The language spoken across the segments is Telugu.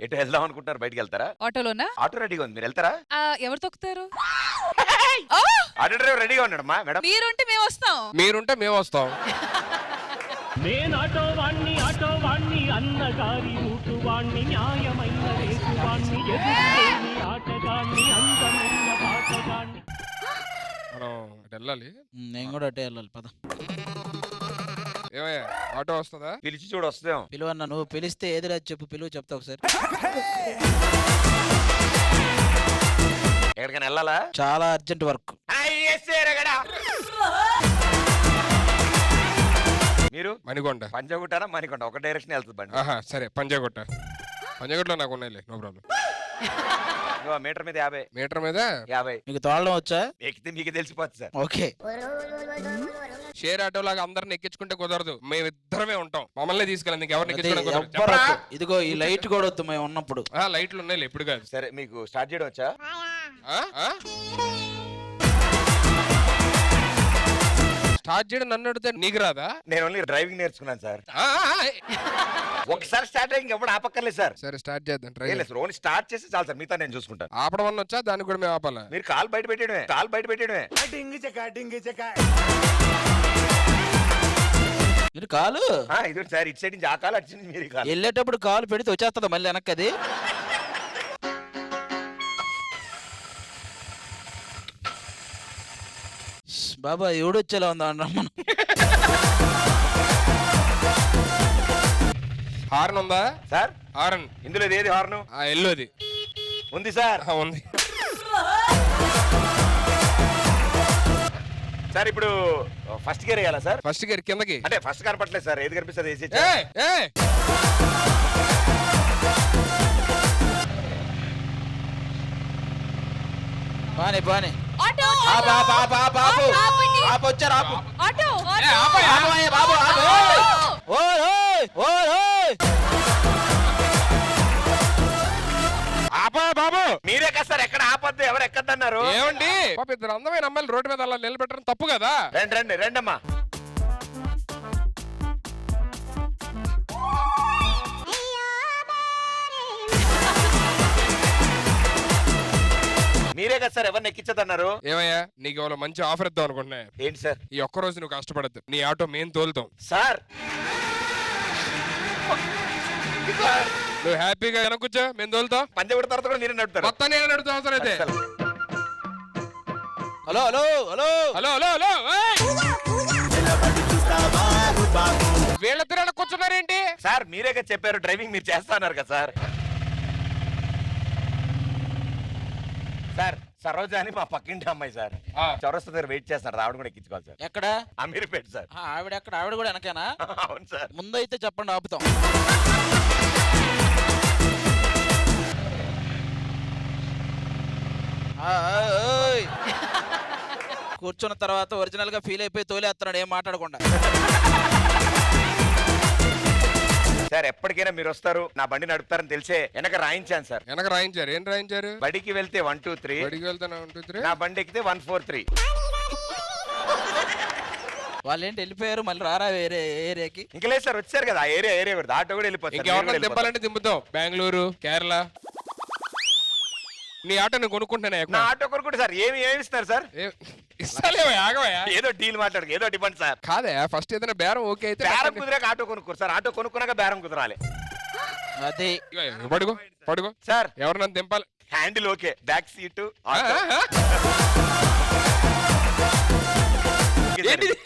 ఎటు వెళ్దాం అనుకుంటారు? బయటికి వెళ్తారా? ఆటోలోనా? ఆటో రెడీగా ఉంది, మీరు వెళ్తారా? ఎవరు తొక్కుతారు? ఆటో డ్రైవర్ రెడీగా ఉన్నాడమ్మా. మేడం మీరుంటే మేము వస్తాం. మీరుంటే మేము వస్తాం. నేను ఆటో వాణ్ణి అన్నగారి రూటు వాణ్ణి న్యాయమైన రేటు వాణ్ణి ఎదురులేని ఆటగాణ్ణి అందమైన పాటగాణ్ణి. మనం అటు వెళ్ళాలి. నేను కూడా అటే వెళ్ళాలి, పద. ఏమయ్యా ఆటో వస్తుందా? పిలిచి చూడు వస్తాం. పిలువన్నా, నువ్వు పిలిస్తే ఏది రాదు చెప్పు, పిలువు చెప్తా ఒకసారి. ఎక్కడికైనా వెళ్ళాలా? చాలా అర్జెంట్ వర్క్. మీరు మణికొండ. పంజాగుట్టారా మణికొండ? ఒక డైరెక్షన్ వెళ్తుంది బండి. ఆహా సరే, పంజాగుట్ట. పంజాగుట్టలో నాకు ఉన్నాయిలే, నో ప్రాబ్లం. మీటర్ మీద 50. మీటర్ మీద 50. మీకు తోడడం వచ్చా? ఎక్కితే మీకు తెలిసిపోతుంది సార్. ఓకే. షేర్ ఆటో లాగా అందరిని ఎక్కించుకుంటే కుదరదు, మేమిద్దరమే ఉంటాం. మమ్మల్ని తీసుకెళ్ళండి, ఇంకెవరిని అదే, ఎక్కించుకోవడం ఎవ్వరు కుదరదు. వద్దు. ఇదిగో ఈ లైట్ కూడా వద్దు మేము ఉన్నప్పుడు. లైట్లు ఉన్నాయి, ఎప్పుడు కాదు. సరే, మీకు స్టార్ట్ చేయడం వచ్చా? స్టార్ట్ చేయడం నన్ను అడిగితే నీకు రాదా? నేను ఓన్లీ డ్రైవింగ్ నేర్చుకున్నాను సార్. ఒకసారి స్టార్ట్ అయ్యి ఇంకెప్పుడు ఆపక్కర్లేదు సార్. సరే స్టార్ట్ చేద్దాం, ట్రై. ఓన్లీ స్టార్ట్ చేసి చాలు సార్, మిగతా నేను చూసుకుంటాను. ఆపడం వల్ల వచ్చా, దానికి కూడా మేము ఆపాలా? మీరు కాలు బయట పెట్టడమే, కాలు బయట పెట్టడమే. మీరు కాలు ఇది సార్, ఇటు సైడ్ నుంచి ఆ కాలు, అటు నుంచి మీరు కాలు. వెళ్ళేటప్పుడు కాలు పెడితే వచ్చేస్తుందా మళ్ళీ వెనక్కి అది? బాబా ఎవడొచ్చేలా ఉందా మనం. హార్న్ ఉందా సార్? హార్న్ ఇందులో ఏది హార్న్? ఎల్లోది ఉంది సార్. ఉంది సార్. ఇప్పుడు ఫస్ట్ గేర్ వేయాలా సార్? ఫస్ట్ గేర్ కిందకి. అంటే ఫస్ట్ కనపట్లేదు సార్, ఏది కనిపిస్తుంది వేసి. బానే బానే. ఆటో వచ్చారు, ఆపు. ఆటో బాబు ఆపా బాబు. మీరే కదా సార్, ఎక్కడ ఆపద్దు, ఎవరు ఎక్కద్దన్నారు? ఏమండి పాప, ఇద్దరు అందమైన అమ్మాయిలు రోడ్డు మీద అలా నిలబెట్టడం తప్పు కదా? రండి రండి రండమ్మా. మీరే కదా సార్ ఎవరిని ఎక్కించదన్నారు? ఏమయ్యా, నీకు ఎవరో మంచి ఆఫర్ ఇద్దాం అనుకుంటున్నా. ఏంటి సార్? ఈ ఒక్క రోజు నువ్వు కష్టపడద్దు, నీ ఆటో మేము తోలుతాం. సార్ నువ్వు హ్యాపీగా వెనకూర్చో, మేము తోలుతాం. పంజాగుట్ట తర్వాత కూడా మీరే నడుపుతారు? మొత్తం నేను నడుపుతాం అవసరం అయితే. Hello hello hello hello hello hello వీళ్ళిద్దరు కూర్చున్నారేంటి సార్? మీరే కదా చెప్పారు డ్రైవింగ్ మీరు చేస్తున్నారు కదా సార్. సార్ సరోజ అని మా పక్కింటి అమ్మాయి సార్, చౌరస్తా దగ్గర వెయిట్ చేస్తున్నారు, ఆవిడ కూడా ఎక్కించుకోవాలి సార్. ఎక్కడ? అమీర్పేట సార్. ఆవిడ ఎక్కడ? ఆవిడ కూడా వెనకేనా? అవును సార్. ముందైతే చెప్పండి, ఆపుతాం. కూర్చున్న తర్వాత ఒరిజినల్ గా ఫీల్ అయిపోయి తోలేస్తున్నాడు, ఏం మాట్లాడకుండా. సార్ ఎప్పటికైనా మీరు వస్తారు, నా బండి నడుపుతారని తెలిసే వెనక రాయించాను సార్. వెనక రాయించారు? ఏం రాయించారు? బడికి వెళ్తే 1 2 3, బడికి వెళ్తే 1 2 3, నా బండి ఎక్కితే 1 4 3. వాళ్ళు ఏంటి వెళ్ళిపోయారు, మళ్ళీ రారా వేరే ఏరియాకి? ఇంకా లేదు సార్, వచ్చారు కదా ఆ ఏరియా కూడా, ఆటో కూడా వెళ్ళిపోతారు. ఇంకెవరిని దింపాలంటే దింపుతాం, బెంగళూరు, కేరళ. నీ ఆటో నేను కొనుక్కుంటున్నా. నా ఆటో కొనుక్కుంటే సార్ ఏమి ఇస్తారు సార్? ఇస్తాలేవా? ఆగవయా, ఏదో డీల్ మాట్లాడు, ఏదో డిమాండ్ సార్. కాదే, ఫస్ట్ ఏదైనా బేరం ఓకే అయితే. బేరం కుదిరాక ఆటో కొనుక్కోరు సార్, ఆటో కొనుక్కున్నాక బేరం కుదరాలి. అదే పడుకో పడుకో సార్. ఎవరు నన్ను దింపాలి? Handle okay, back seat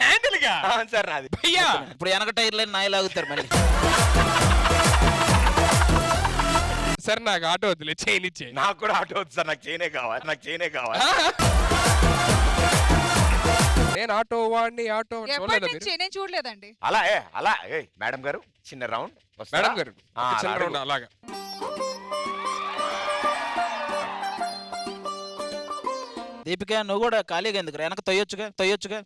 handle గా సార్ నాది. అయ్యా ఇప్పుడు వెనక టైర్లైన్ నాయ లాగుతారు మళ్ళీ. సార్ నాకు ఆటో వద్దులే, చైన్ ఇచ్చే. నాకు కూడా ఆటో వద్దు సార్, నాకు చైనే కావాలి, నాకు చైనే కావాలి. నేను ఆటో వాడిని, ఆటో నేను చూడలేదండి. అలా అలా మేడం గారు చిన్న రౌండ్. మేడం గారు చిన్న రౌండ్ అలాగా. దీపిక నువ్వు కూడా ఖాళీగా ఎందుకు వెనక తొయ్యొచ్చుగా.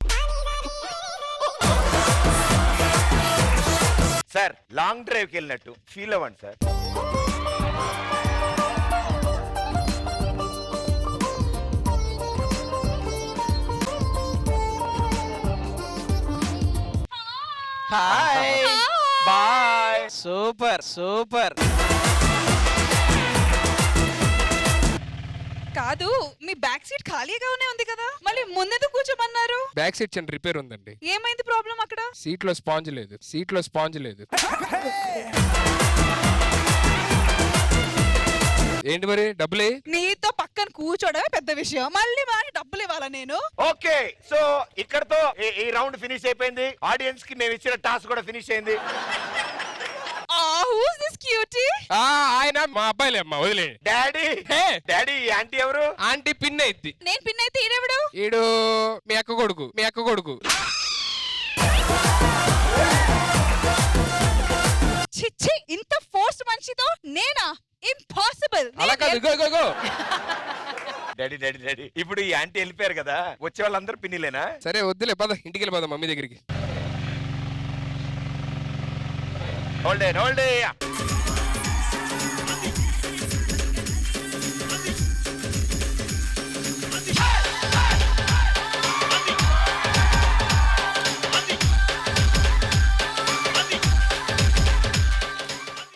సార్ లాంగ్ డ్రైవ్కి వెళ్ళినట్టు ఫీల్ అవ్వండి sir. Hi boy. Super super. కాదు మీ బ్యాక్ సీట్ ఖాళీగానే ఉంది కదా మళ్ళీ ముందెందుకు కూర్చోమన్నారు? బ్యాక్ సీట్ చిన్న రిపేర్ ఉందండి. ఏమైంది ప్రాబ్లం అక్కడ? సీట్ లో స్పాంజ్ లేదు. సీట్ లో స్పాంజ్ లేదు. ఏంటి మరి డబ్బులే? నీతో పక్కన కూర్చోడమే పెద్ద విషయం, మళ్ళీ మనకి డబ్బులు ఇవ్వాలా నేను? ఓకే, సో ఇక్కడతో ఈ రౌండ్ ఫినిష్ అయిపోయింది. ఆడియన్స్ కి మేము ఇచ్చిన టాస్క్ కూడా ఫినిష్ అయింది. Who's this cutie? ఆయన మా అబ్బాయిలే అమ్మా, వదిలే. డాడీ హే, డాడీ ఆంటీ ఎవరు? ఆంటీ పిన్ అయింది. నేను పిన్ అయితే ఈడెవడు? ఈడు మీ అక్క కొడుకు. మీ అక్క కొడుకు. చిచ్చి, ఇంత ఫోర్స్ మనిషితో నేనా? ఇంపాసిబుల్. అలా కాదు, ఇగో ఇగో ఇగో. డాడీ డాడీ డాడీ ఇప్పుడు ఈ ఆంటీ వెళ్ళిపోయారు కదా, వచ్చే వాళ్ళందరూ పిన్నిలేనా? సరే వద్దులే, పద ఇంటికి వెళ్ళి పద మమ్మీ దగ్గరికి. Hold it, hold it.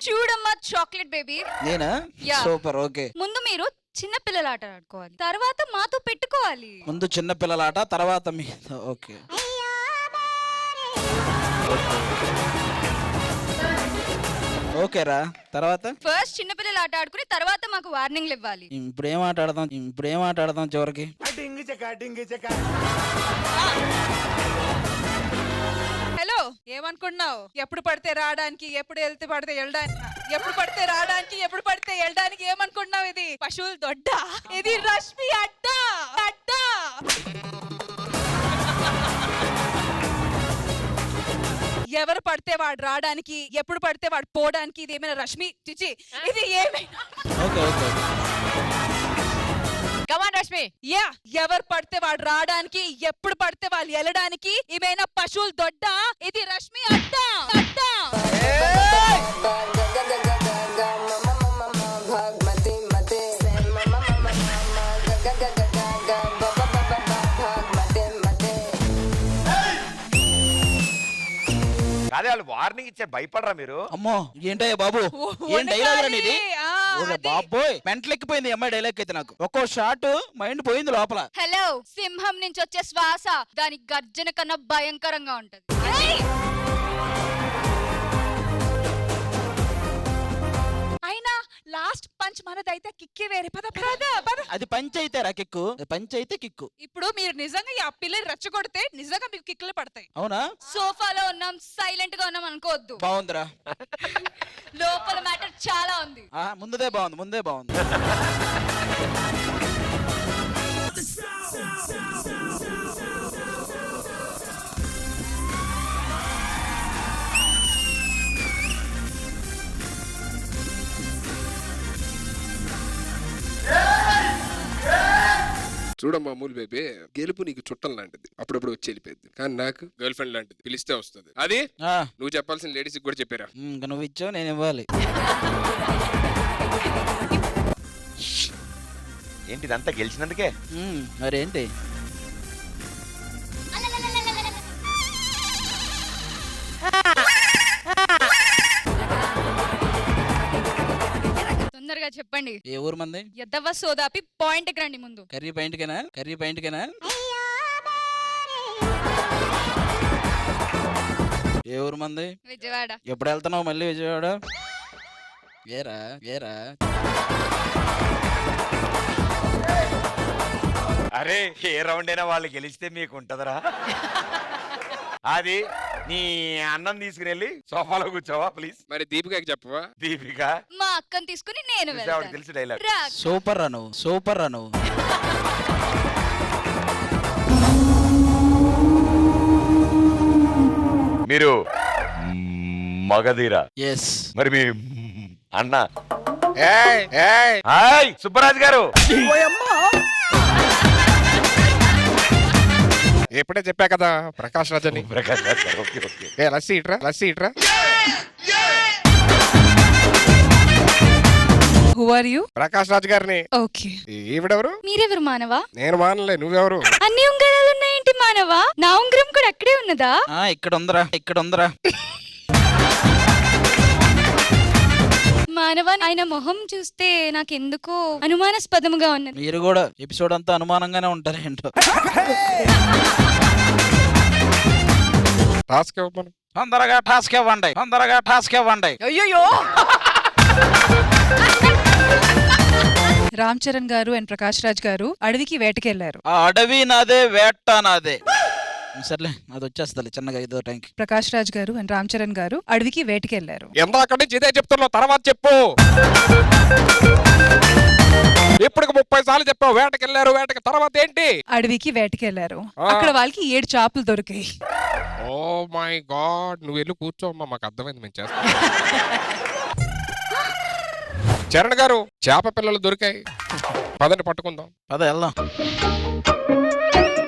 చూడమ్మా చాక్లెట్ బేబీ. నేనా? యా. Super, okay. ముందు మీరు చిన్న పిల్లల ఆట ఆడుకోవాలి, తర్వాత మాతో పెట్టుకోవాలి. ముందు చిన్న పిల్లల ఆట, తర్వాత మీ. ఓకే. ఓకేరా, తర్వాత ఫస్ట్ చిన్న పిల్లల ఆట ఆడుకుని తర్వాత మాకు వార్నింగ్లు ఇవ్వాలి. ఇప్పుడు ఏం ఆట ఆడదాం చివరికి? హలో, ఏమనుకున్నావు? ఎప్పుడు పడితే రావడానికి, ఎప్పుడు వెళ్తే పడితే వెళ్ళడానికి, ఎప్పుడు పడితే రావడానికి, ఎప్పుడు పడితే వెళ్ళడానికి ఏమనుకున్నావు? ఇది పశువుల దొడ్డ, ఇది రష్మి అడ్డ అడ్డ. ఎవరు పడితే వాడు రావడానికి, ఎప్పుడు పడితే వాడు పోవడానికి ఇది ఏమైనా రష్మి? చిచి, ఇది ఏమైనా? Okay okay. Come on Rashmi. Yeah, ఎవరు పడితే వాడు రావడానికి, ఎప్పుడు పడితే వాళ్ళు వెళ్ళడానికి ఏమైనా పశువుల దొడ్డ, ఇది రష్మి అడ్డ అడ్డ. అదే వాళ్ళు వార్నింగ్ ఇచ్చే, భయపడరా మీరు? అమ్మో, ఏంటయ్యా బాబు, ఏం డైలాగ్ అనేది? ఓరే అది. బాబోయ్, మెంటలెక్కిపోయింది ఈ అమ్మాయి డైలాగ్ అయితే. నాకు ఒక్కో షాట్ మైండ్ పోయింది లోపల. హలో, సింహం నుంచి వచ్చే శ్వాస దాని గర్జన కన్నా భయంకరంగా ఉంటది. అయినా లాస్ట్ పంచ్ మనదైతే కిక్కే వేరే. పద పద పద. అది పంచ్ అయితే రా కిక్కు, పంచ్ అయితే కిక్కు. ఇప్పుడు మీరు నిజంగా ఈ పిల్లని రెచ్చగొడితే నిజంగా మీకు కిక్కులు పడతాయి. అవునా? సోఫాలో ఉన్నాం, సైలెంట్ గా ఉన్నాం అనుకోవద్దు. బాగుందిరా. లోపల మ్యాటర్ చాలా ఉంది. ముందే బాగుంది. చూడమ్మా అమూల్ బేబీ, గెలుపు నీకు చుట్టం లాంటిది, అప్పుడప్పుడు వచ్చి వెళ్ళిపోయింది. కానీ నాకు గర్ల్ ఫ్రెండ్ లాంటిది, పిలిస్తే వస్తుంది. అది నువ్వు చెప్పాల్సిన లేడీస్ కూడా చెప్పారా? ఇంకా నువ్వు ఇచ్చావు, నేను ఇవ్వాలి. ఏంటి ఇదంతా గెలిచినందుకే? మరేంటి? తొందరగా చెప్పండి. ఏ ఊరు మంది? ఎద్దవ సోదాపి పాయింట్ కి రండి ముందు. కర్రీ పాయింట్కేనా? ఏ ఊరు మంది? విజయవాడ. ఎప్పుడు వెళ్తున్నావు మళ్ళీ విజయవాడ? ఏరా అరే, ఏ రౌండ్ అయినా వాళ్ళు గెలిస్తే మీకు ఉంటదరా? అది నీ అన్నం తీసుకుని సోఫాలో కూర్చోవా ప్లీజ్. మరి దీపికకి చెప్పవా? దీపిక మా అక్కని తీసుకుని నేను వెళ్తాను. తెలుసు డైలాగ్. రా. సూపర్ రా నువ్వు. మీరు మగధీరా. ఎస్. మరి మీ అన్న హాయ్ సుబ్బరాజు గారు. ఎప్పుడే చెప్పా కదా ప్రకాష్ రాజ్ అని. ప్రకాష్ రాజ్ గారు, ఓకే ఓకే. లస్సీ ఇట్రా. Who are you? Prakash Raj గారిని. ఓకే. ఈవిడెవరు? మీరెవరు మానవా? నేను మానలే, నువ్వెవరు? అన్ని ఉంగరాలు ఉన్నాయేంటి మానవా? నా ఉంగరం కూడా అక్కడే ఉన్నదా? ఇక్కడ ఉందరా. మానవ ఆయన మొహం చూస్తే నాకెందుకో అనుమానాస్పదముగా ఉన్నది. మీరు కూడా ఎపిసోడ్ అంతా అనుమానంగానే ఉంటారు ఏంటో. టాస్క్ ఇవ్వమను. తొందరగా టాస్క్ ఇవ్వండి, తొందరగా టాస్క్ ఇవ్వండి. అయ్యో రామ్ చరణ్ గారు అండ్ ప్రకాష్ రాజ్ గారు అడవికి వేటకెళ్లారు. ఆ అడవి నాదే, వేట నాదే. సర్లే, అది వచ్చేస్తుంది చిన్నగా ఇదో టైంకి. ప్రకాష్ రాజ్ గారు అండ్ రామ్ చరణ్ గారు అడవికి వేటకెళ్లారు. ఎందాక నుంచి ఇదే చెప్తున్నావు, తర్వాత చెప్పు. ఇప్పటికి 30 సార్లు చెప్పావు. వేటకెళ్ళారు, వేటకి తర్వాత ఏంటి? అడవికి వేటకెళ్లారు. అక్కడ వాళ్ళకి 7 చేపలు దొరికాయి. ఓ మై గాడ్, నువ్వు వెళ్ళి కూర్చోమ్మా, మాకు అర్థమైంది, మేము చేస్తాం. చరణ్ గారు, చేప పిల్లలు దొరికాయి, పదండి పట్టుకుందాం. పద వెళ్దాం.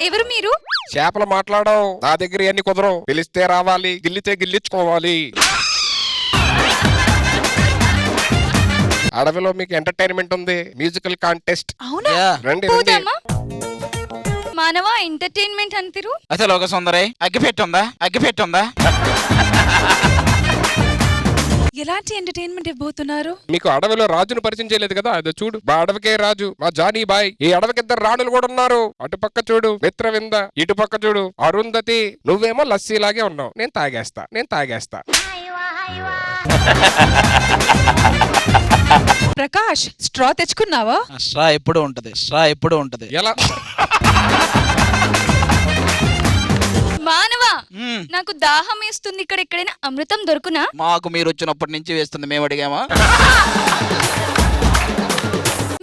ఎవరు మీరు? చేపలు మాట్లాడవు, నా దగ్గర ఎన్ని కుదరవు. పిలిస్తే రావాలి, గిల్లితే గిల్లించుకోవాలి. అడవిలో మీకు ఎంటర్టైన్మెంట్ ఉంది, మ్యూజికల్ కాంటెస్ట్. యా. రండి రండి. పోదామా? మానవ ఎంటర్టైన్మెంట్ అంటారు. అసలు ఒక సుందరై అగ్గిపెట్టుందా, అగ్గిపెట్టుందా? ఎలాంటి ఎంటర్టైన్మెంట్ ఇవ్వబోతున్నారు? మీకు అడవిలో రాజును పరిచయం చేయలేదు కదా, అదో చూడు. మా అడవికే రాజు, మా జానీ బాయ్. ఈ అడవికి 2 రాణులు కూడా ఉన్నారు. అటుపక్క చూడు మిత్రవింద, ఇటు పక్క చూడు అరుంధతి. నువ్వేమో లస్సీలాగే ఉన్నావు. నేను తాగేస్తా. ప్రకాష్, స్ట్రా తెచ్చుకున్నావా? స్ట్రా ఎప్పుడు ఉంటది. ఎలా? మానవ, నాకు దాహం వేస్తుంది. ఇక్కడ ఎక్కడైనా అమృతం దొరుకునా? మాకు మీరు వచ్చినప్పటి నుంచి వేస్తుంది, మేము అడిగామా?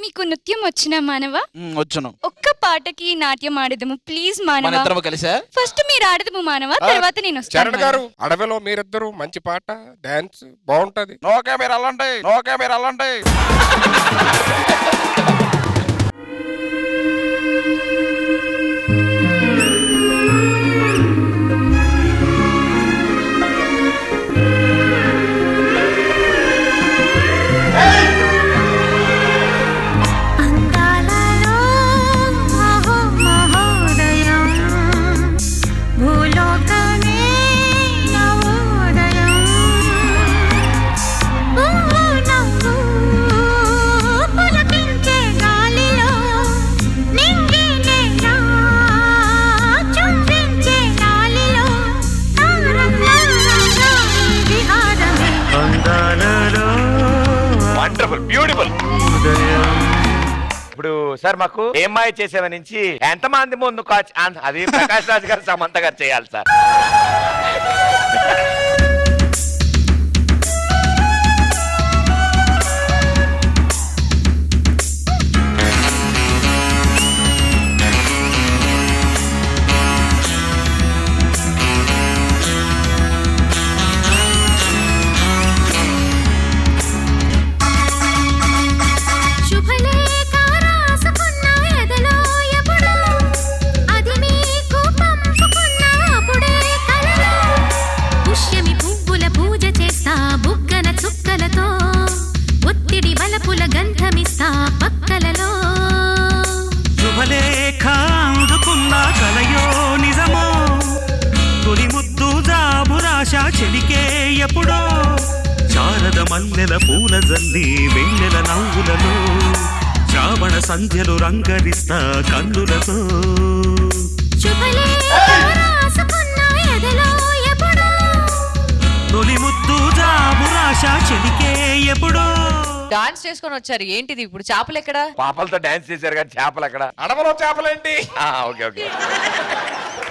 మీకు నృత్యం వచ్చినా మానవ? వచ్చును. ఒక్క పాటకి నాట్యం ఆడదము ప్లీజ్ మన మానవ. ఇద్దరం కలిసా? ఫస్ట్ మీరు ఆడదము మానవ, తర్వాత నేను చరణ్ వస్తాను. గారు, అడవిలో మీరిద్దరు మంచి పాట, డాన్స్ బాగుంటది. నోకే మీరు అల్లండి. Wonderful, beautiful. ఇప్పుడు సార్ మాకు ఏం మాయ చేసేవ నుంచి ఎంతమంది ముందు అది ప్రకాష్ రాజ్ గారు, సమంత గారు చేయాలి సార్. శుభలేఖ అందుకున్న కలయో నిజమో, తొలి ముద్దు జాబురాశ చెలికే ఎప్పుడో. శారద మల్లెల పూల జల్లి వెన్నెల నవ్వులలో, శ్రావణ సంధ్యలు రంగరిస్తా కన్నులతో. తొలి ముద్దు జాబురాశ చెలికే ఎప్పుడో. డాన్స్ చేసుకొని వచ్చారు, ఏంటిది ఇప్పుడు? చేపలు ఎక్కడ? పాపలతో డాన్స్ చేశారు కానీ చేపలు ఎక్కడ? అడవిలో చేపలేంటి? ఓకే.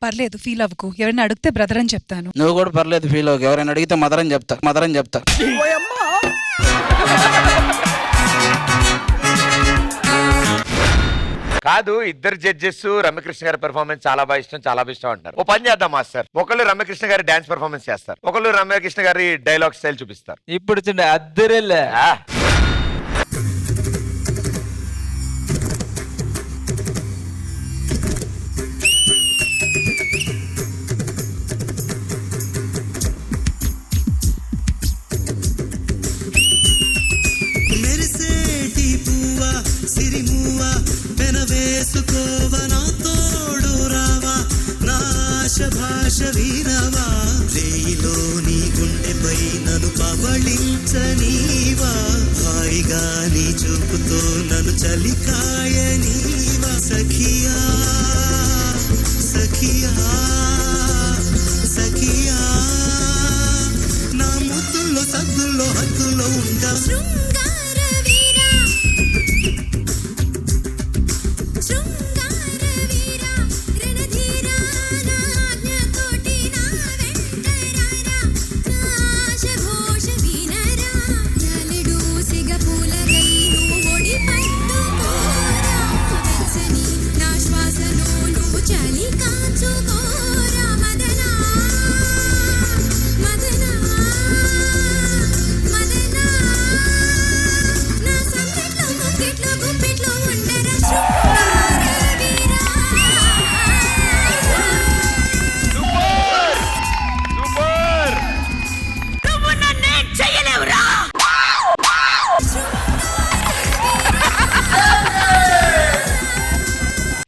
పర్లేదు, ఫీల్ అవ్వకు. ఎవరైనా అడిగితే బ్రదర్ అని చెప్తాను. నువ్వు కూడా పర్లేదు, ఫీల్ అవ్వకు. ఎవరైనా అడిగితే మదర్ అని చెప్తా. కాదు, ఇద్దరు జడ్జెస్ రమ్యకృష్ణ గారి పెర్ఫార్మెన్స్ చాలా బాగా ఇష్టం అంటారు. ఓ పని చేద్దాం మాస్టర్, ఒకళ్ళు రమ్యకృష్ణ గారి డాన్స్ పెర్ఫార్మెన్స్ చేస్తారు, ఒకళ్ళు రమ్యకృష్ణ గారి డైలాగ్ స్టైల్ చూపిస్తారు. ఇప్పుడు చూడండి, అద్దరెళ్ళే. భాష వీరవా, రేయిలో నీ గుండెపై నన్ను పవళించనీవా. సూటిగా నీ చూపుతో నన్ను చలికాయనీవా సఖియా సఖియా సఖియా నా ముద్దుల్లో సద్దుల్లో హద్దుల్లో ఉందా సూపర్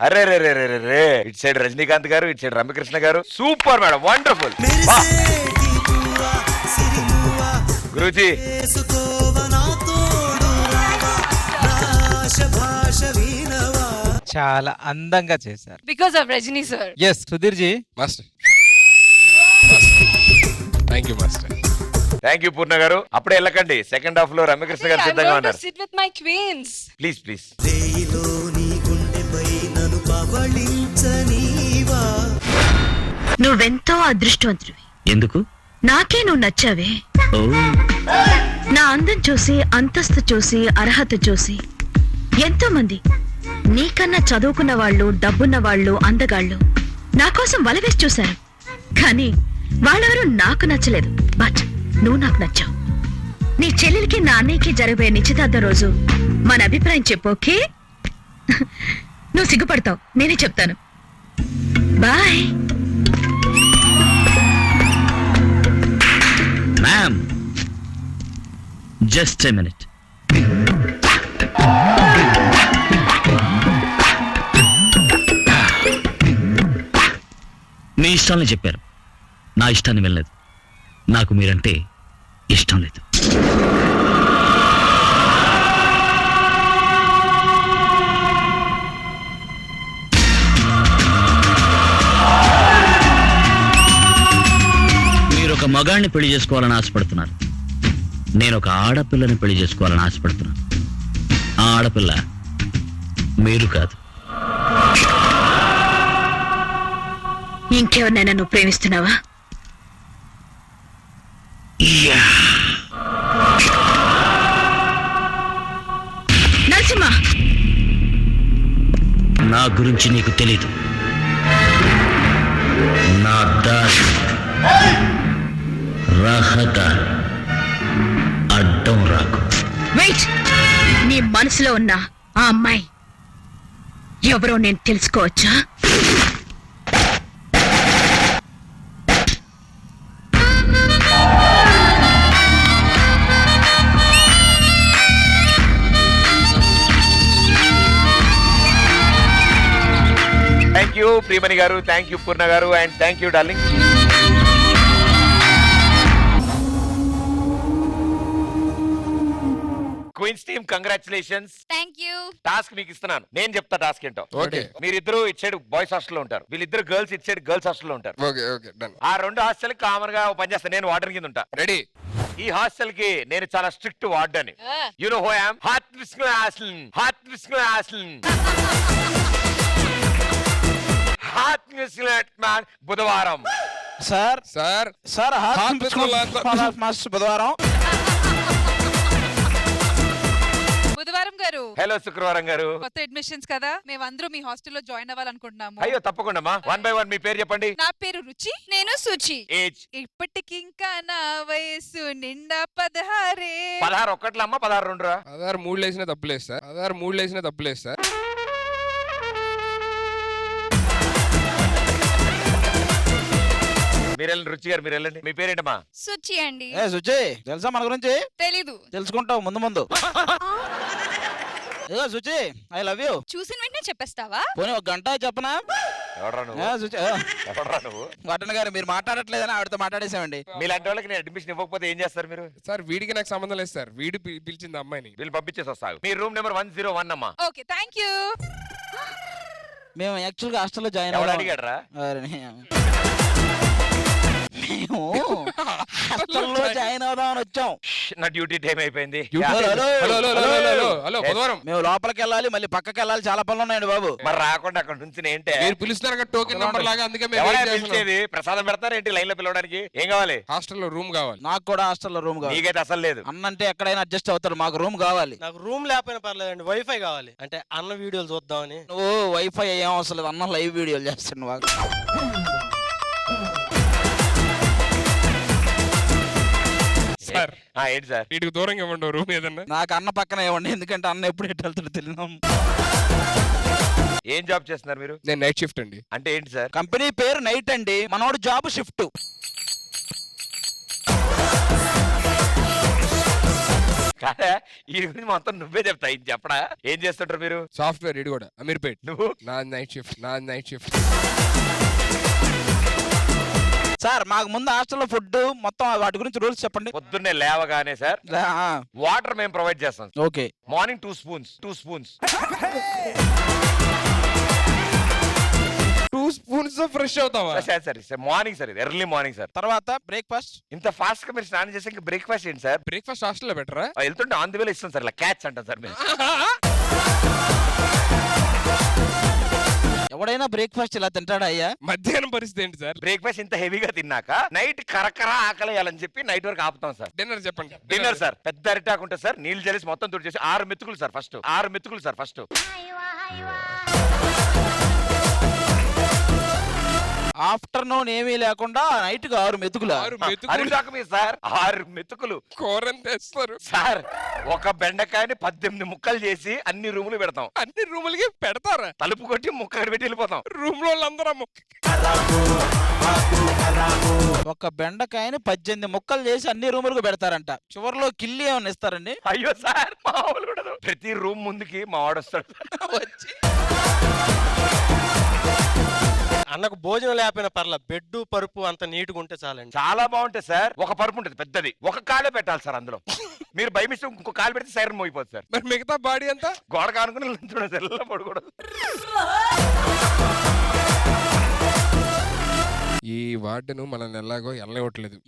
అరే రే రే రే రే రే ఇటు సైడ్ రజనీకాంత్ గారు ఇటు సైడ్ రమ్యకృష్ణ గారు సూపర్ మేడం వండర్ఫుల్ మెరిసేటి పువ్వా సిరిమువ్వా గురూజీ చేసుకోవా నా తోడు రావా నా ఆశ భాష వినవా చాలా అందంగా చేశారు. Because of Rajini sir. Yes Sudheer ji. Master thank you master. Thank you Purna గారు. అప్పుడే వెళ్ళకండి, సెకండ్ హాఫ్ లో రమ్యకృష్ణ గారు సిద్ధంగా ఉన్నారు. Sit with my queens. Please please. రేయిలో నీ గుండెపై నన్ను పవళించనీవా నువ్వెంతో అదృష్టవంతుడివి. ఎందుకు? నాకే నువ్వు నచ్చావే. నా అందం చూసి, అంతస్తు చూసి, అర్హత చూసి ఎంతో మంది నీకన్నా చదువుకున్న వాళ్ళు, డబ్బున్న వాళ్ళు, అందగాళ్ళు నా కోసం వలవేసి చూశారు. కానీ వాళ్ళెవరూ నాకు నచ్చలేదు. బట్ నువ్వు నాకు నచ్చావు. నీ చెల్లెలికి నా అన్నయ్యకి జరగబోయే నిశ్చితార్థం రోజు మన అభిప్రాయం చెప్పు, ఓకే? నువ్వు సిగ్గుపడతావు, నేనే చెప్తాను. Bye. Ma'am just a minute. మీ ఇష్టాలని చెప్పారు, నా ఇష్టాన్ని వెళ్ళలేదు. నాకు మీరంటే ఇష్టం లేదు. మీరు ఒక మగాడిని పెళ్లి చేసుకోవాలని ఆశపడుతున్నారు, నేను ఒక ఆడపిల్లని పెళ్లి చేసుకోవాలని ఆశపడుతున్నాను. ఆ ఆడపిల్ల మీరు కాదు. ఇంకెవరినైనా నువ్వు ప్రేమిస్తున్నావా? నరసింహ, నా గురించి నీకు తెలీదు. నా దారి రహదారి, అడ్డం రాకు. వెయిట్. నీ మనసులో ఉన్న ఆ అమ్మాయి ఎవరో నేను తెలుసుకోవచ్చా? థ్యాంక్ యూ ప్రియమణి గారు, thank you Purna garu, and thank you darling. Queens team congratulations. Thank you. Task మీకు ఇస్తున్నాను, నేను చెప్తా టాస్క్ ఏంటో. Okay. మీరిద్దరు ఇటు సైడ్ బాయ్స్ హాస్టల్ లో ఉంటారు, వీళ్ళిద్దరు గర్ల్స్ ఇటు సైడ్ గర్ల్స్ హాస్టల్ లో ఉంటారు. Okay okay done. ఆ రెండు హాస్టల్ కామన్ గా పని చేస్తాను, నేను వార్డెన్ కింద ఉంటా. రెడీ. ఈ హాస్టల్ కి నేను చాలా strict warden. You know who I am. Heart man. బుధవారం సార్ సార్ సార్ హాస్పిటల్ బుధవారం. బుధవారం గారు. హలో శుక్రవారం గారు. కొత్త అడ్మిషన్స్ కదా, మేమందరూ మీ హాస్టల్లో జాయిన్ అవ్వాలనుకుంటున్నాము. అయ్యో తప్పకుండా మా 1 by 1 మీ పేరు చెప్పండి. నా పేరు రుచి. నేను సుచి. ఏజ్ ఇప్పటికింకా నా వయసు నిండా 16. 16 ఒక్కట్లా అమ్మా, 16 రెండురా. ఆధార్ 3 లేసిన తప్పులేదు సార్. ఆధార్ 3 లేసిన తప్పులేదు సార్. మీరు వెళ్ళండి రుచి గారు, మీరు వెళ్ళండి. మీ పేరేంటమ్మా? సుచి అండి. ఏ సుజీ, తెలుసా మన గురించి? తెలీదు. తెలుసుకుంటావు ముందు ముందు. ఏదో సుజీ, ఐ లవ్ యూ. చూసిన వెంటనే చెప్పేస్తావా? పోనీ ఒక గంట చెప్పనా? ఎవడ్రా నువ్వు? ఎవడ్రా నువ్వు? వటన్ గారు మీరు మాట్లాడట్లేదని ఆవిడతో మాట్లాడేసామండి. మీలాంటి వాళ్ళకి నేను అడ్మిషన్ ఇవ్వకపోతే ఏం చేస్తారు మీరు? సార్ వీడికి నాకు సంబంధం లేదు సార్, వీడు పిలిచింది అమ్మాయిని. వీళ్ళు పంపించేసి వస్తాను. మీ రూమ్ నెంబర్ 101 అమ్మా. Okay thank you. మేము యాక్చువల్ గా హాస్టల్లో జాయిన్ ఎవడు అవ్వడం అడిగాడ్రా? మేము హాస్టల్లో జాయిన్ అవుదామని వచ్చాం. నా డ్యూటీ టైం అయిపోయింది. Hello, hello. హలో బుధవారం మేము లోపలికి వెళ్ళాలి, మళ్ళీ పక్కకి వెళ్ళాలి, చాలా పనులు ఉన్నాయండి బాబు. మరి రాకుండా అక్కడ నుంచి ఏంటే మీరు పిలుస్తున్నారు కదా టోకెన్ నెంబర్ లాగా, అందుకే మేము ఎవరైనా వెయిట్ చేస్తున్నాం. పిలిచేది? ప్రసాదం పెడతారా ఏంటి లైన్ లో పిలవడానికి? ఏం కావాలి? హాస్టల్లో రూమ్ కావాలి. నాకు కూడా హాస్టల్లో రూమ్ కావాలి. నీకైతే అసలు లేదు. అన్నంటే ఎక్కడైనా అడ్జస్ట్ అవుతారు, మాకు రూమ్ కావాలి. నాకు రూమ్ లేకపోయినా పర్లేదండి, వైఫై కావాలి. అంటే అన్న వీడియోలు చూద్దామని. నువ్వు వైఫై ఏం అవసరం లేదు, అన్న లైవ్ వీడియోలు చేస్తాను మాకు. సార్ ఏంటి సార్? వీటికి దూరంగా ఇవ్వండి రూమ్ ఏదన్నా. నాకు అన్న పక్కన ఇవ్వండి, ఎందుకంటే అన్న ఎప్పుడు ఎటు వెళ్తాడో తెలియదు. ఏం జాబ్ చేస్తున్నారు మీరు? నేను నైట్ షిఫ్ట్ అండి. అంటే ఏంటి సార్? కంపెనీ పేరు నైట్ అండి, మనోడు జాబ్ షిఫ్ట్. కాదా ఈ గురించి మొత్తం నువ్వే చెప్తా, ఇది చెప్పడా? ఏం చేస్తుంటారు మీరు? సాఫ్ట్వేర్ ఇది కూడా అమీర్పేట్. నువ్వు? నా నైట్ షిఫ్ట్. సార్ మాకు ముందు హాస్టల్లో ఫుడ్ మొత్తం వాటి గురించి రూల్స్ చెప్పండి. పొద్దున్నే లేవగానే సార్ వాటర్ మేము ప్రొవైడ్ చేస్తాం. Okay. Morning 2 spoons 2 spoons fresh అవుతావా? సార్ మార్నింగ్ సార్, ఇది ఎర్లీ మార్నింగ్ సార్. తర్వాత బ్రేక్ఫాస్ట్. ఇంత ఫాస్ట్ గా మీరు స్నానం చేస్తే ఇంకా బ్రేక్ఫాస్ట్ ఏంటి సార్? బ్రేక్ఫాస్ట్ హాస్టల్లో బెటరా? వెళ్తుంటే ఆన్ ది వేలో ఇస్తాం సార్, ఇలా క్యాచ్ అంటాం సార్ మేము. ఎవడైనా బ్రేక్ఫాస్ట్ ఇలా తింటాడా అయ్యా? మధ్యాహ్నం పరిస్థితి ఏంటి సార్? బ్రేక్ఫాస్ట్ ఇంత హెవీగా తిన్నాక నైట్ కరకరా ఆకలేయాలని చెప్పి నైట్ వరకు ఆపుతాం సార్. డిన్నర్ చెప్పండి. డిన్నర్ సార్ పెద్ద అరిటాకు ఉంటుంది సార్, నీళ్ళు జల్లేసి మొత్తం తుడిచేసి 6 మెతుకులు సార్ ఫస్ట్. 6 మెతుకులు సార్ ఫస్ట్. ఆఫ్టర్నూన్ ఏమీ లేకుండా నైట్ కి 6 మెతుకులు. అరిటాకు మీద సార్ 6 మెతుకులు కూరని తెస్తారు సార్. ఒక బెండకాయని 18 ముక్కలు చేసి అన్ని రూములు పెడతాం. అన్ని రూములకి పెడతారా? తలుపు కొట్టి ముక్క పెట్టి వెళ్ళిపోతాం. రూమ్ లో వాళ్ళందరూ ఒక బెండకాయని 18 ముక్కలు చేసి అన్ని రూములకు పెడతారంట. చివరిలో కిల్లి ఏమన్నా ఇస్తారండి? అయ్యో సార్ మామూలు కూడా ప్రతి రూమ్ ముందుకి మా వాడు వస్తాడు వచ్చి అన్నకు భోజనం లేకపోయినా పర్లే, బెడ్ పరుపు అంత నీట్గా ఉంటే చాలండి. చాలా బాగుంటుంది సార్. ఒక పరుపు ఉంటుంది పెద్దది, ఒక కాలే పెట్టాలి సార్ అందులో. మీరు బై మిస్టేక్ ఇంకో కాలు పెడితే సైరన్ మోగిపోతుంది సార్. మరి మిగతా బాడీ అంతా గోడ కానుకుని సెల్ల పడకూడదు. ఈ వార్డును మనల్ని ఎలాగో వెళ్ళనివ్వట్లేదు.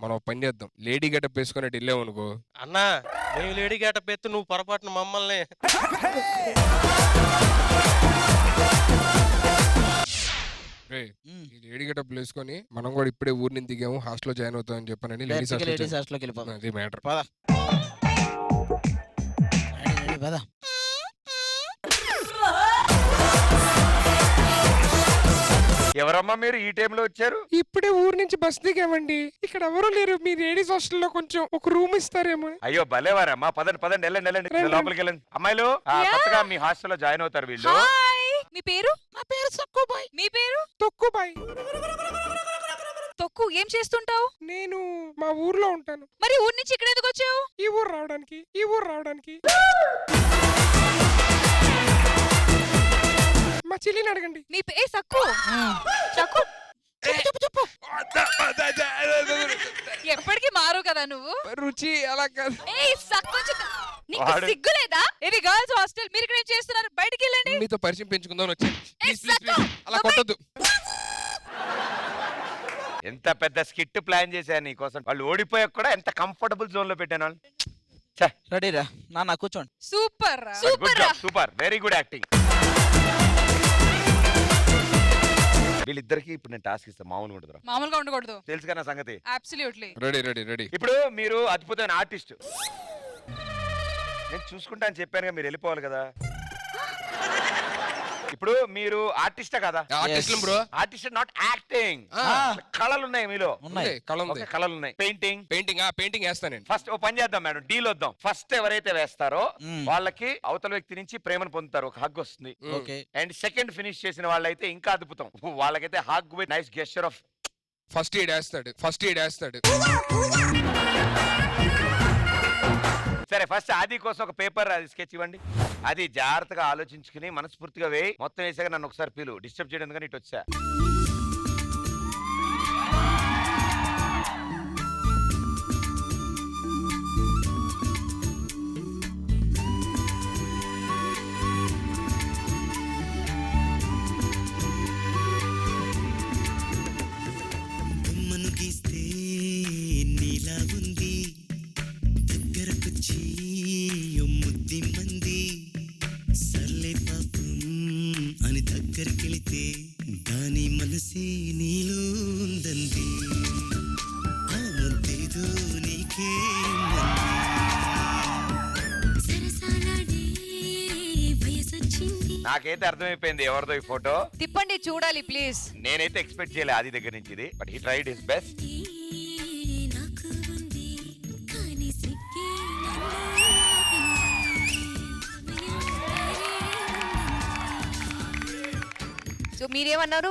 మనం ఒక పని చేద్దాం, లేడీ గెటప్ వేసుకుని వెళ్ళావు అనుకో. అన్నా మేము లేడీ గేటప్ ఎత్తు, నువ్వు పొరపాటున మమ్మల్ని ఈ లేడీ గెటప్ వేసుకొని మనం కూడా ఇప్పుడే ఊరి నుంచి దిగాము, హాస్టల్లో జాయిన్ అవుతామని చెప్పానని లేడీస్ హాస్టల్కి వెళ్ళిపోతాం. అది మ్యాటర్. పద. పద. ఎవరమ్మా మీరు ఈ టైంలో వచ్చారు? ఇప్పుడే ఊరు నుంచి బస్ దిగామండి, ఇక్కడ ఎవరు లేరు. మీ లేడీస్ హాస్టల్లో కొంచెం ఒక రూమ్ ఇస్తారేమో. అయ్యో భలేవారమ్మా, పదండి పదండి వెళ్ళండి లోపలికి వెళ్ళండి. అమ్మాయిలు కొత్తగా మీ హాస్టల్లో జాయిన్ అవుతారు వీళ్ళు. మీ పేరు? నా పేరు సక్కుబాయ్. మీ పేరు? తొక్కుబాయ్. తొక్కు ఏం చేస్తుంటావు? నేను మా ఊర్లో ఉంటాను. మరి ఊరి నుంచి ఇక్కడ ఎందుకు వచ్చావు? ఈ ఊరు రావడానికి మా చెల్లిని అడగండి. నీ పేరు సక్కు? సక్కు చెప్పు. ఎప్పటికీ మారు కదా నువ్వు. రుచి అలా కాదు. నీకు సిగ్గులేదా? ఇది గర్ల్స్ హాస్టల్, మీరు ఇక్కడ ఏం చేస్తున్నారు? బయటికి వెళ్ళండి. మీతో పరిచయం పెంచుకుందాం వచ్చాను. అలా కొట్టద్దు. ఎంత పెద్ద స్కిట్ ప్లాన్ చేశాను నీకోసం. వాళ్ళు ఓడిపోయాక కూడా ఎంత కంఫర్టబుల్ జోన్ లో పెట్టాను వాళ్ళు. రెడీరా నాన్న, కూర్చోండి. Super super very good acting. వీళ్ళిద్దరికి ఇప్పుడు నేను టాస్క్ ఇస్తాను, మామూలుగా ఉండకూడదు. తెలుసు కదా సంగతి. అబ్సల్యూట్లీ. రెడీ. ఇప్పుడు మీరు అద్భుతమైన ఆర్టిస్ట్, నేను చూసుకుంటా అని చెప్పాను, మీరు వెళ్ళిపోవాలి కదా. ఇప్పుడు మీరు ఆర్టిస్టా కదా? Bro artist not acting. కళలు ఉన్నాయి మీలో. కళలు ఉన్నాయి. పెయింటింగ్ వేస్తాను నేను. ఫస్ట్ ఓ పని చేద్దాం మేడం, డీల్ వద్దాం. ఫస్ట్ ఎవరైతే వేస్తారో వాళ్ళకి అవతల వ్యక్తి నుంచి ప్రేమను పొందుతారు, ఒక హగ్ వస్తుంది. అండ్ సెకండ్ ఫినిష్ చేసిన వాళ్ళైతే ఇంకా అద్భుతం, వాళ్ళకైతే hug with nice gesture of. First aid వేస్తాడు. సరే ఫస్ట్ ఆది కోసం ఒక పేపర్ అది స్కెచ్ ఇవ్వండి. అది జాగ్రత్తగా ఆలోచించుకుని మనస్ఫూర్తిగా వేయి. మొత్తం వేసాక నన్ను ఒకసారి పీలు, డిస్టర్బ్ చేయడం కానీ ఇటు వచ్చా. నాకైతే అర్థమైపోయింది ఎవరిదో ఈ ఫోటో. తిప్పండి చూడాలి ప్లీజ్. నేనైతే ఎక్స్పెక్ట్ చేయలే ఆది దగ్గర నుంచి ఇది, but he tried his best. So మీరేమన్నారు?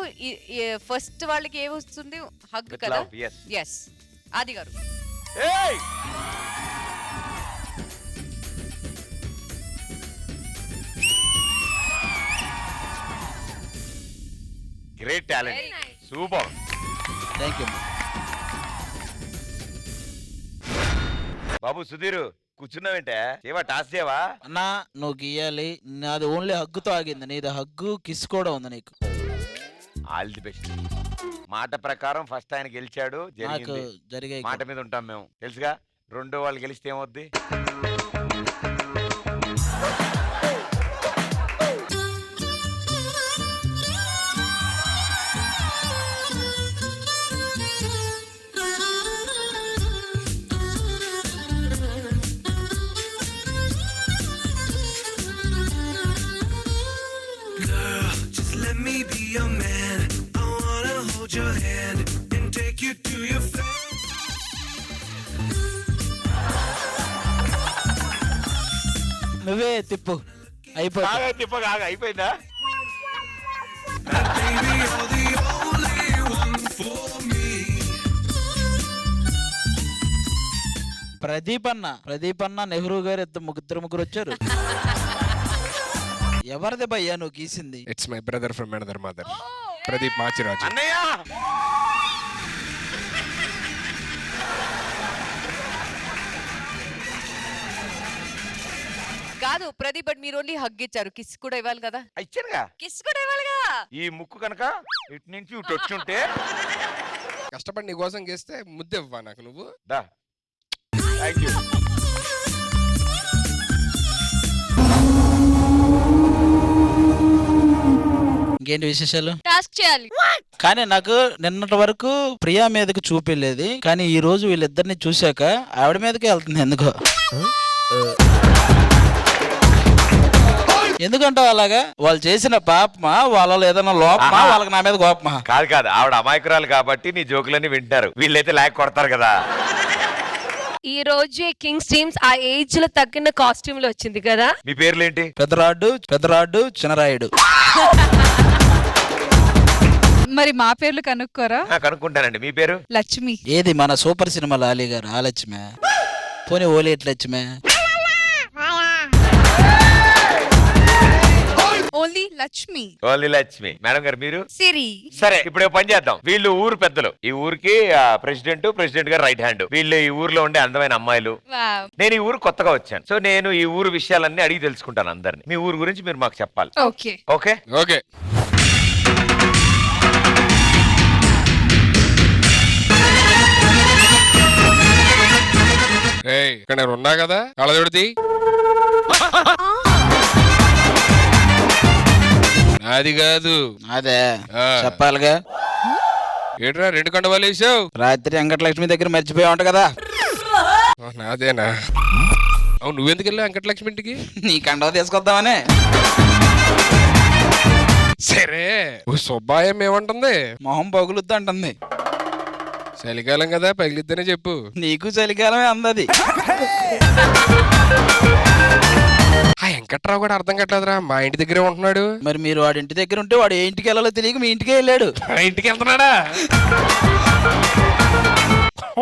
ఫస్ట్ వాళ్ళకి ఏమి వస్తుంది? హగ్ With కదా? love, yes. ఎస్. ఆది గారు ఏయ్ great talent, super. Thank you. బాబు సుధీర్ కూర్చున్నావేంటే, ఏవా టాస్ చేయవా? అన్నా నువ్వు గీయాలి. నాది ఓన్లీ హగ్గుతో ఆగింది, నీది హగ్గు కిస్ కూడా ఉంది నీకు. All the best. మాట ప్రకారం ఫస్ట్ ఆయన గెలిచాడు, నాకు జరిగింది. జరిగాయి. మాట మీద ఉంటాం మేము, తెలుసుగా. రెండో వాళ్ళు గెలిస్తే ఏమవుద్ది? నువ్వే తిప్పు అయిపోయింది. తిప్పగా అయిపోయిందా? ప్రదీప్ అన్న నెహ్రూ గారు ఇద్దరు ముగ్గురు వచ్చారు. ఎవరిది భయ్యా నువ్వు గీసింది? It's my brother from another mother, Pradeep Machiraju. అన్నయ్య కాదు ప్రదీప్, బట్ మీరు ఓన్లీ హగ్ ఇచ్చారు, కిస్ కూడా ఇవ్వాలి కదా? ఇచ్చానుగా. కిస్ కూడా ఇవ్వాలిగా. ఈ ముక్కు కనుక ఇటు నుంచి ఇటు వచ్చుంటే కష్టపడి నీ కోసం గేస్తే ముద్దెవ్వా నాకు నువ్వు. దా. Thank you. ఇంకేంటి విశేషాలు? టాస్క్ చేయాలి. కానీ నాకు నిన్నటి వరకు ప్రియా మీదకి చూపిలేదు, కానీ ఈ రోజు వీళ్ళిద్దరిని చూశాక ఆవిడ మీదకి వెళ్తుంది. ఎందుకో ఎందుకంటే అలాగా వాళ్ళు చేసిన పాపమా, వాళ్ళలో ఏదైనా లోపమా, వాళ్ళకి నా మీద కోపమా? కాదు కాదు, ఆవిడ అమాయకురాలు కాబట్టి నీ జోకులన్నీ వింటారు, వీళ్ళైతే లాక్ కొడతారు కదా. ఈ రోజు కింగ్స్ టీమ్స్ ఆ ఏజ్ లో తగ్గిన కాస్ట్యూమ్ లో వచ్చింది కదా. మీ పేర్లేంటి? పెద్దరాడు చినరాయుడు. మరి మా పేర్లు కనుక్కోరా? కనుక్కుంటానండి. మీ పేరు? లక్ష్మి. ఏది మన సూపర్ సినిమా లాలి గారు ఆ లక్ష్మే? పోనీ ఓలేట్ లక్ష్మే? Only Lakshmi. Only Lakshmi. Madam గారు మీరు? సిరి. సరే ఇప్పుడు పని చేద్దాం. వీళ్ళు ఊరు పెద్దలు, ఈ ఊరికి ప్రెసిడెంట్ గారు రైట్ హ్యాండ్. వీళ్ళు ఈ ఊర్లో ఉండే అందమైన అమ్మాయిలు. నేను ఈ ఊరు కొత్తగా వచ్చాను, సో నేను ఈ ఊరు విషయాలన్నీ అడిగి తెలుసుకుంటాను అందరిని. మీ ఊరు గురించి మీరు మాకు చెప్పాలి. Okay okay okay. ఇక్కడ నేను ఉన్నా కదా, కళ్ళజోడిది అది కాదు. అదే చెప్పాలిగా. ఏట్రా రెండు కండవాలు వేసావు? రాత్రి వెంకటలక్ష్మి దగ్గర మర్చిపోయా ఉంట కదా. నాదేనా? అవును, నువ్వెందుకు వెళ్ళావు వెంకటలక్ష్మి ఇంటికి? నీ కండవ తీసుకొద్దామనే. సరే, సుబ్బాయం ఏమంటుంది? మొహం పగులుద్ది అంటుంది. చలికాలం కదా, పగిలిద్దనే చెప్పు. నీకు చలికాలమే అందది. ఆ వెంకట్రావు కూడా అర్థం కట్టలేదురా, మా ఇంటి దగ్గరే ఉంటున్నాడు. మరి మీరు వాడి ఇంటి దగ్గర ఉంటే వాడు ఏ ఇంటికి వెళ్ళాలో తెలియక మీ ఇంటికే వెళ్ళాడు. మా ఇంటికి వెళ్తున్నాడా?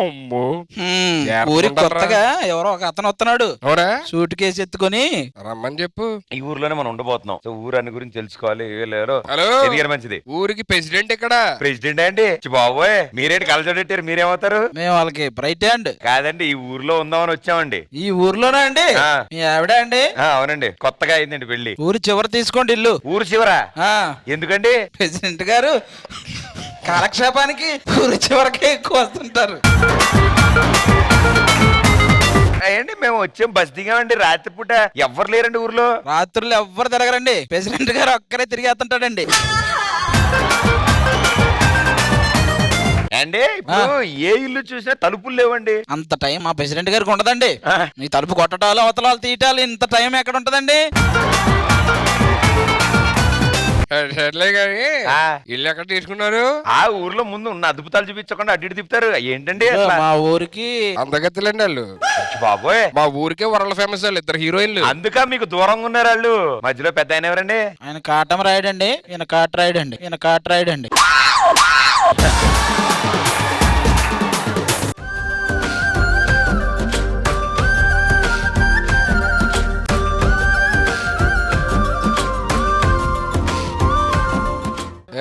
అమ్మో హ్మ్, జాగ్రత్తగా ఊరికి ఉండాలిరా. కొత్తగా ఎవరో ఒక అతను వస్తున్నాడు అవునా సూట్ కేసు ఎత్తుకొని. రమ్మని చెప్పు. ఈ ఊర్లోనే మనం ఉండబోతున్నాం. సో ఊరు అన్ని గురించి తెలుసుకోవాలి. వీళ్ళెవరో హలో ఎదిగారు మంచిది. ఊరికి ప్రెసిడెంట్ ఇక్కడ. ప్రెసిడెంట్ అండి చి బాబోయ్, మీరేంటి కలజోడెట్టారు? మీరేమవుతారు? మేము వాళ్ళకి బ్రైట్ హ్యాండ్. కాదండి, ఈ ఊర్లో ఉందామని వచ్చామండి. ఈ ఊర్లోనే అండి ఆ. మీ ఆవిడ అండి. అవునండి, కొత్తగా అయిందండి పెళ్లి. ఊరి చివరి తీసుకోండి ఇల్లు. ఊరు చివరా? ఆ ఎందుకండి? ప్రెసిడెంట్ గారు కాలక్షేపానికి ఊరి చివరికి ఎక్కువ వస్తుంటారు. అయ్యండి మేము వచ్చాం, బస్ దిగామండి. రాత్రిపూట ఎవ్వరు లేరండి ఊర్లో. రాత్రులు ఎవ్వరు తిరగరండి, ప్రెసిడెంట్ గారు ఒక్కరే తిరిగేస్తుంటాడండి. అండి ఇప్పుడు ఏ ఇల్లు చూసినా తలుపులు లేవండి. అంత టైం మా ప్రెసిడెంట్ గారికి ఉండదండి. ఆ. మీ తలుపు కొట్టడాలు అవతలాలు తీయటాలు ఇంత టైం ఎక్కడ ఉంటదండి? సర్లే గాని ఆ. ఇల్లు ఎక్కడ తీసుకున్నారు? ఆ ఊర్లో ముందు ఉన్న అద్భుతాలు చూపించకుండా అడ్డు ఇటు తిప్పుతారు. ఏంటండి అసలు? మా ఊరికి అందగత్తెలండి వాళ్ళు. బాబోయ్, మా ఊరికే వరల్డ్ ఫేమస్ వాళ్ళు, ఇద్దరు హీరోయిన్లు. అందుక మీకు దూరంగా ఉన్నారు వాళ్ళు. మధ్యలో పెద్ద ఆయన ఎవరండి? ఆయన కాటం రాయడండి, ఈయన కాట రాయడండి, ఈయన కాట రాయడండి.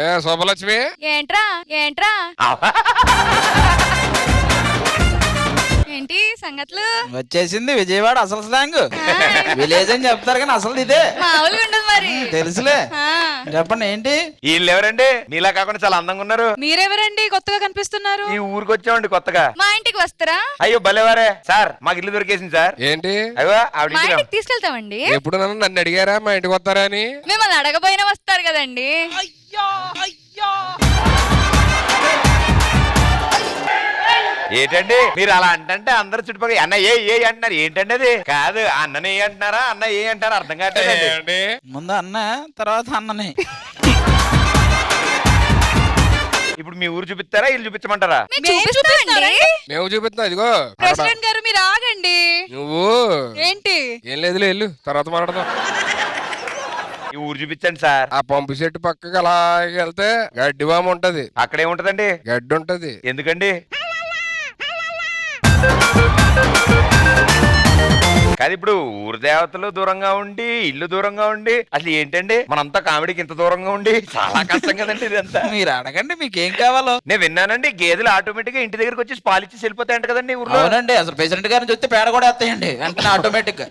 ఏ శోభలక్ష్మి, ఏంట్రా ఏంట్రా ఏంటి సంగతులు? వచ్చేసింది విజయవాడ అసలు స్లాంగ్. విలేజ్ అని చెప్తారు కానీ అసలు ఇదే. మామూలుగా ఉండదు మరి. తెలుసులే. ఆ. చెప్పండి ఏంటి? వీళ్ళు ఎవరండి? మీలా కాకుండా చాలా అందంగా ఉన్నారు. మీరెవరండి కొత్తగా కనిపిస్తున్నారు? ఈ ఊరికి వచ్చామండి కొత్తగా. మా ఇంటికి వస్తారా? అయ్యో భలేవారే సార్, మాకు ఇల్లు దొరికేసింది సార్. ఏంటి అయ్యో ఆవిడ మా ఇంటికి రా. ఇంటికి తీసుకెళ్తామండి. ఎప్పుడు నన్ను అడిగారా మా ఇంటికి వస్తారా అని? మిమ్మల్ని అడగబోయినా వస్తారు కదండి. ఏంటండి మీరు అలా అంటే అందరు చుట్టుపక్కల అన్న ఏ అంటున్నారు. ఏంటండి అది? కాదు అన్నని ఏ అంటున్నారా, అన్న ఏ అంటారా అర్థం కావట్లేదండి. ఏంటి? ముందు అన్న తర్వాత అన్నని. ఇప్పుడు మీ ఊరు చూపిస్తారా ఇల్లు చూపించమంటారా? మేము చూపిస్తామండి. మేము చూపిస్తున్నాం. ఇదిగో ప్రెసిడెంట్ గారు మీరు ఆగండి. నువ్వు ఏంటి? ఏం లేదులే, వెళ్ళు, తర్వాత మాట్లాడదాం. ఈ ఊరు చూపించండి సార్. ఆ పంపు చెట్టు పక్కకి అలాగే వెళ్తే గడ్డి వామ ఉంటది. అక్కడ ఏముంటదండి? గడ్డి ఉంటది. ఎందుకండి? కాదు ఇప్పుడు ఊరు దేవతలు దూరంగా ఉండి ఇల్లు దూరంగా ఉండి అసలు ఏంటండి మనంతా కామెడీకి ఇంత దూరంగా ఉండి చాలా కష్టం కదండి ఇదంతా. మీరు అడగండి మీకేం కావాలో. నేను విన్నానండి గేదెలు ఆటోమేటిక్ గా ఇంటి దగ్గరకు వచ్చి పాలిచ్చి వెళ్ళిపోతాయంట కదండి ఈ ఊర్లో. అవునండి, అసలు ప్రెసిడెంట్ గారిని చూస్తే పేడ కూడా వేస్తాయండి వెంటనే ఆటోమేటిక్ గా.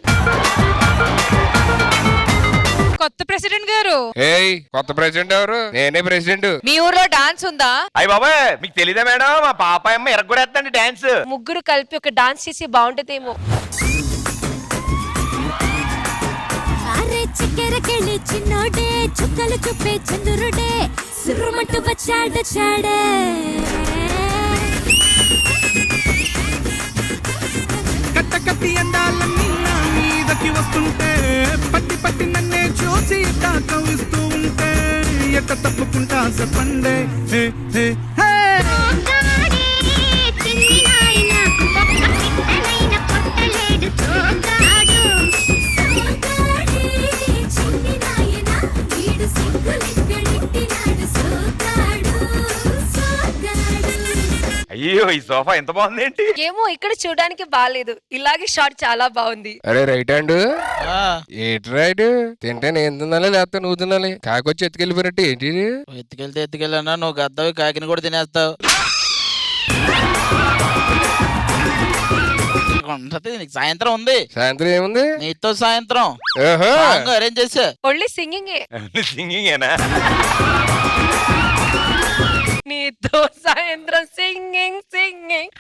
కొత్త ప్రెసిడెంట్ గారు. ఏయ్, కొత్త ప్రెసిడెంట్ ఎవరు? నేనే ప్రెసిడెంట్. మీ ఊర్లో డాన్స్ ఉందా? అయ్య బాబాయ్ మీకు తెలీదా మేడం? మా పాపాయమ్మ ఎరగొడేస్తండి డాన్స్. ముగ్గురు కలిపి ఒక డాన్స్ చేసి బాగుంటదేమో. చక్కెరకెళ్ళి చిన్నోడే చుక్కలు చూపే చంద్రుడే సురుమట్టు వచ్చాడు చాడే. కట్ట కట్టి అందాలన్నీ నా మీదకి వస్తుంటే పట్టి పట్టి నన్నే చూసి కవిస్తూ ఉంటే ఎట్ట తప్పుకుంటా చెప్పండే. హే హే హే అయ్యో ఈ సోఫా ఎంత బాగుంది ఏంటి? ఏమో ఇక్కడ చూడడానికి బాగాలేదు, ఇలాగే షాట్ చాలా బాగుంది. అరే రైట్ హ్యాండ్ ఆ, ఏంటి రైట్? తింటే నేను తినాలి లేకపోతే నువ్వు తినాలి. కాకొచ్చి ఎత్తుకెళ్ళిపోయినట్టు ఏంటి? ఎత్తుకెళ్తే నువ్వు గద్దవి కాకిని కూడా తినేస్తావు. ఉంటది, నీకు సాయంత్రం ఉంది. సాయంత్రం ఏముంది? నీతో సాయంత్రం ఓహో. అరేంజ్ చేసా. Only singing. సింగింగ్ ఏనా? నీతో సాయంత్రం సింగింగ్ సింగింగ్.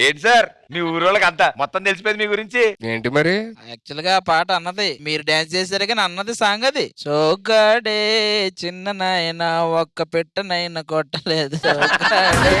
ఏంటి సార్ మీ ఊరు వాళ్ళకి అంతా మొత్తం తెలిసిపోయింది మీ గురించి. ఏంటి మరి? యాక్చువల్ గా ఆ పాట అన్నది మీరు డాన్స్ చేశారు కానీ అన్నది సాంగ్ అది. సోగాడే చిన్న నాయన ఒక్క పెట్టనైనా కొట్టలేదు సోగాడే.